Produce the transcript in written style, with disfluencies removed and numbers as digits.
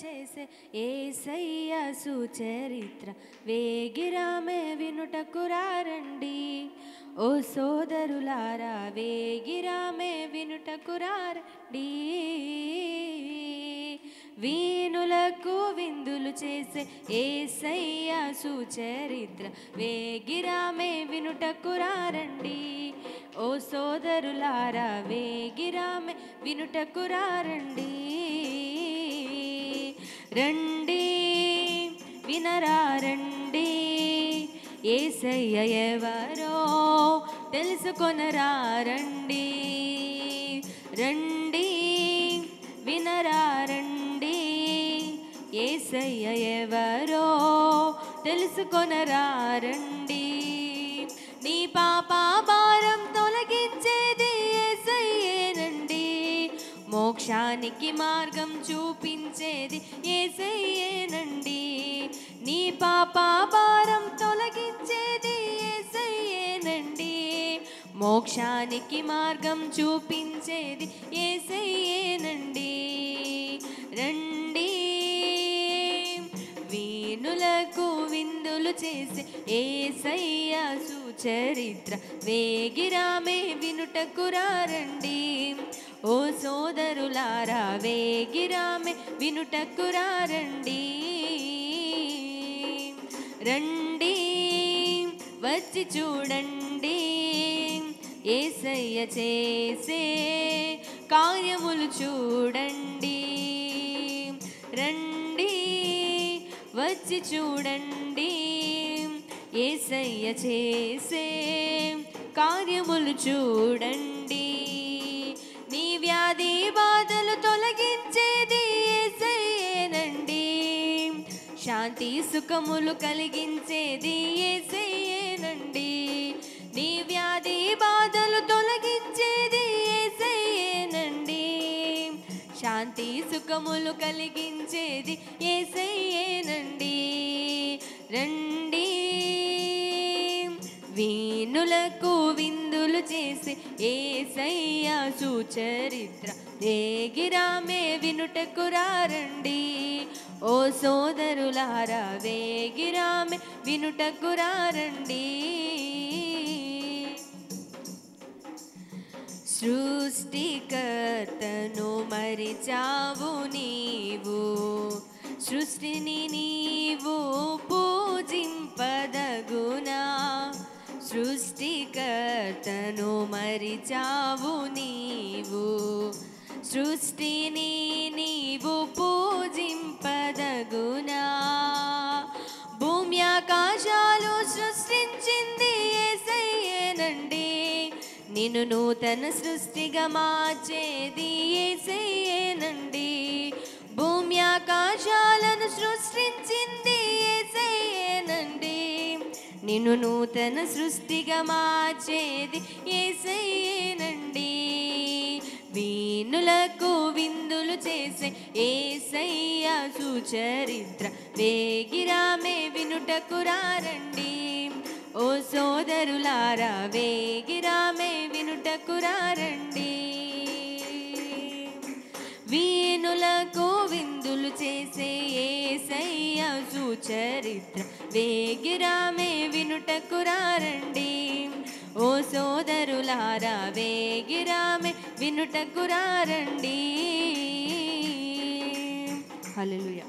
చేసే యేసయ్య సుచరిత్ర వేగిరామే వినుటకు రారండి. ఓ సోదరులారా వేగిరామే వినుటకు రారండి. వీణులకు విందులు చేసే యేసయ్య సుచరిత్ర వేగిరామే వినుటకు రారండి. ఓ సోదరులారా వేగిరామే వినుటకు రారండి. రండి వినరారండి, యేసయ్య ఎవరో తెలుసుకొనరారండి. రండి వినరారండి, యేసయ్య ఎవరో తెలుసుకొనరారండి. నీ పాప భారం తొలగించేది యేసయ్యేనండి. మోక్షానికి మార్గం చూపించేది యేసయ్యేనండి. నీ పాప భారం తొలగించేది యేసయ్యేనండి. మోక్షానికి మార్గం చూపించేది యేసయ్యేనండి. రండి వీణులకు విందులు చేసే యేసయ్య సుచరిత్ర వేగిరామే వినుటకు రారండి. ఓ సోదరులారా వేగిరామే వినుటకు రారండి. రండి వచ్చి చూడండి, యేసయ్య చేసే కార్యములు చూడండి. రండి వచ్చి చూడండి, యేసయ్య చేసే కార్యములు చూడండి. నీ వ్యాధి బాధలు తొలగించేది యేసయ్యేనండి. శాంతి సుఖములు కలిగించేది యేసయ్యేనండి. నీ వ్యాధి బాధలు తొలగించేది యేసయ్యేనండి. శాంతి సుఖములు కలిగించేది యేసయ్యేనండి. రండి వీణులకు విందులు చేసే యేసయ్య సుచరిత్ర వేగిరామే వినుటకు రారండి. ఓ సోదరులారా వేగిరామే వినుటకు రారండి. సృష్టికర్తను మరిచావు నీవు, సృష్టిని నీవు పూజింపదగునా. సృష్టికర్తను మరిచావు నీవు, సృష్టిని నీవు పూజింపదగునా. భూమి ఆకాశాలు సృష్టించింది యేసయ్యేనండి. నిన్ను నూతన సృష్టిగా మార్చేది యేసయ్యేనండి. భూమి ఆకాశాలను సృష్టించింది యేసయ్యేనండి. నిన్ను నూతన సృష్టిగా మార్చేది యేసయ్యేనండి. వీణులకు విందులు చేసే యేసయ్య సుచరిత్ర వేగిరామే వినుటకు రారండి. ఓ సోదరులారా వేగిరామే వినుటకు రారండి. వీణులకు విందులు చేసే యేసయ్య సుచరిత్ర వేగిరామే వినుటకు రారండి. ఓ సోదరులారా వేగిరామే వినుటకు రారండి. హల్లెలూయా.